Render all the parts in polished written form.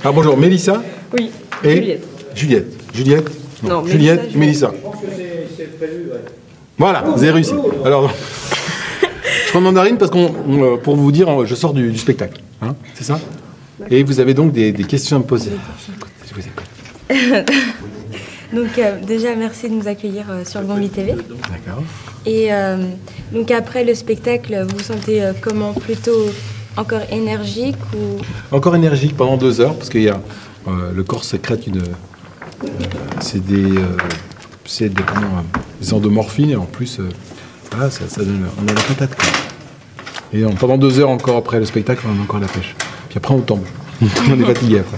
Ah bonjour, Mélissa. Oui, et Juliette. Non, Juliette, Mélissa. Je pense que c'est prévu, ouais. Voilà, vous avez réussi. Alors, je prends mandarine parce qu'on, pour vous dire, je sors du spectacle. Hein, c'est ça? Et vous avez donc des questions à me poser. Je vous écoute. Donc déjà, merci de nous accueillir sur Bombi TV. D'accord. Et donc après le spectacle, vous vous sentez comment? Plutôt encore énergique ou... Encore énergique pendant 2 heures, parce qu'il y a le corps sécrète une... c'est des endomorphines, et en plus, voilà, ça donne... On a la patate, quoi. Et pendant 2 heures encore après le spectacle, on a encore la pêche. Puis après, on tombe. On est fatigué après.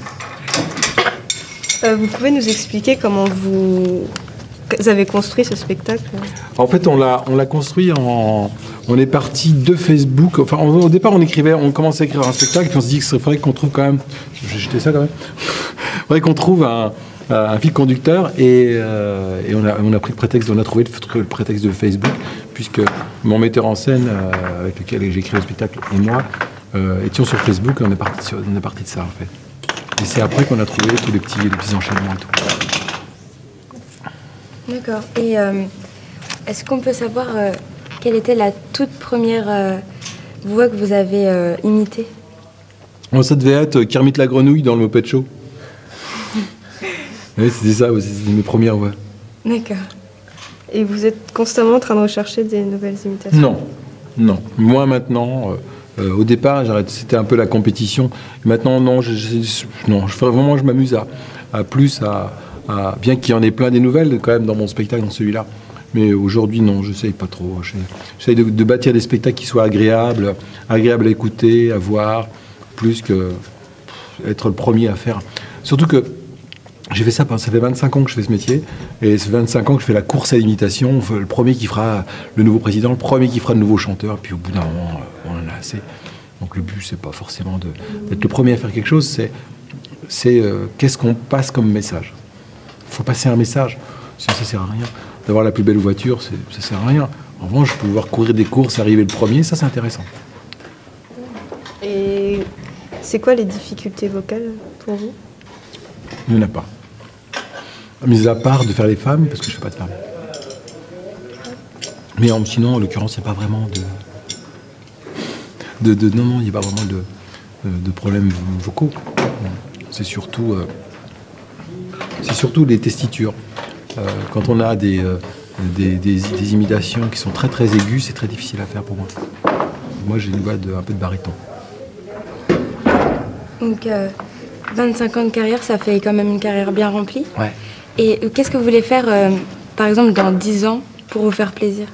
Vous pouvez nous expliquer comment vous avez construit ce spectacle? En fait, on l'a construit en... On est parti de Facebook. Enfin, au départ, on commençait à écrire un spectacle, puis on se dit qu'il faudrait qu'on trouve quand même... Je vais jeter ça quand même. Il faudrait qu'on trouve un fil conducteur, et on a pris le prétexte, on a trouvé le prétexte de Facebook, puisque mon metteur en scène, avec lequel j'ai écrit le spectacle, et moi, étions sur Facebook, et on est parti de ça, en fait. Et c'est après qu'on a trouvé tous les petits enchaînements et tout. D'accord. Et est-ce qu'on peut savoir quelle était la toute première voix que vous avez imitée? Oh, ça devait être Kermit la grenouille dans le Muppet Show. Oui, c'était ça, c'était mes premières voix. D'accord. Et vous êtes constamment en train de rechercher des nouvelles imitations? Non. Moi, maintenant, au départ, c'était un peu la compétition. Maintenant, non, vraiment, je m'amuse à bien qu'il y en ait plein des nouvelles, quand même, dans mon spectacle, dans celui-là. Mais aujourd'hui, non, je n'essaye pas trop. J'essaye de bâtir des spectacles qui soient agréables à écouter, à voir, plus que être le premier à faire. Surtout que j'ai fait ça fait 25 ans que je fais ce métier, et ça fait 25 ans que je fais la course à l'imitation. Le premier qui fera le nouveau président, le premier qui fera le nouveau chanteur, puis au bout d'un moment, on en a assez. Donc le but, c'est pas forcément d'être le premier à faire quelque chose, c'est qu'est-ce qu'on passe comme message. Il faut passer un message, sinon ça sert à rien. D'avoir la plus belle voiture, ça sert à rien. En revanche, pouvoir courir des courses, arriver le premier, ça c'est intéressant. Et c'est quoi les difficultés vocales pour vous? Il n'y en a pas. Mis à part de faire les femmes, parce que je ne fais pas de femmes. Mais sinon, en l'occurrence, il n'y a pas vraiment non, il n'y a pas vraiment de problèmes vocaux. C'est surtout des testitures. Quand on a des imitations qui sont très très aiguës, c'est très difficile à faire pour moi. Moi, j'ai une voix un peu de baryton. Donc 25 ans de carrière, ça fait quand même une carrière bien remplie. Ouais. Et qu'est-ce que vous voulez faire, par exemple, dans 10 ans, pour vous faire plaisir?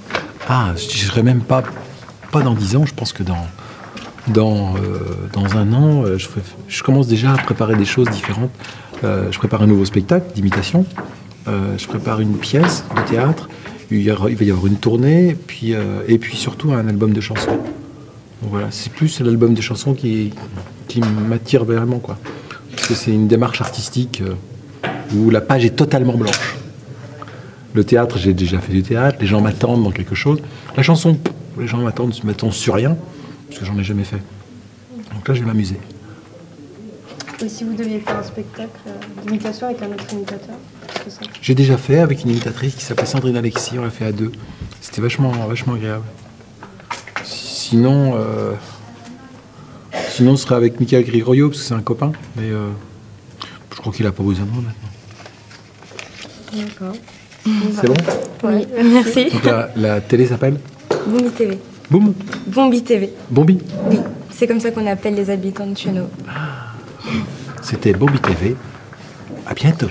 Ah, je ne dirais même pas dans 10 ans. Je pense que dans un an, je commence déjà à préparer des choses différentes. Je prépare un nouveau spectacle d'imitation. Je prépare une pièce de théâtre. Il va y avoir une tournée, et puis surtout un album de chansons. Donc voilà, c'est plus l'album de chansons qui m'attire vraiment, quoi. Parce que c'est une démarche artistique où la page est totalement blanche. Le théâtre, j'ai déjà fait du théâtre, les gens m'attendent dans quelque chose. La chanson, les gens m'attendent sur rien, parce que j'en ai jamais fait. Donc là, je vais m'amuser. Et si vous deviez faire un spectacle d'imitation avec un autre imitateur, qu'est-ce que ça? J'ai déjà fait avec une imitatrice qui s'appelait Sandrine Alexis, on l'a fait à 2. C'était vachement agréable. Sinon, ce serait avec Michael Gregorio, parce que c'est un copain, mais je crois qu'il n'a pas besoin de moi maintenant. D'accord. C'est bon? Oui, merci. Donc la télé s'appelle Bombi TV. Boum. Bombi TV. Bombi. Oui, c'est comme ça qu'on appelle les habitants de chez nous. C'était Bombi TV. À bientôt.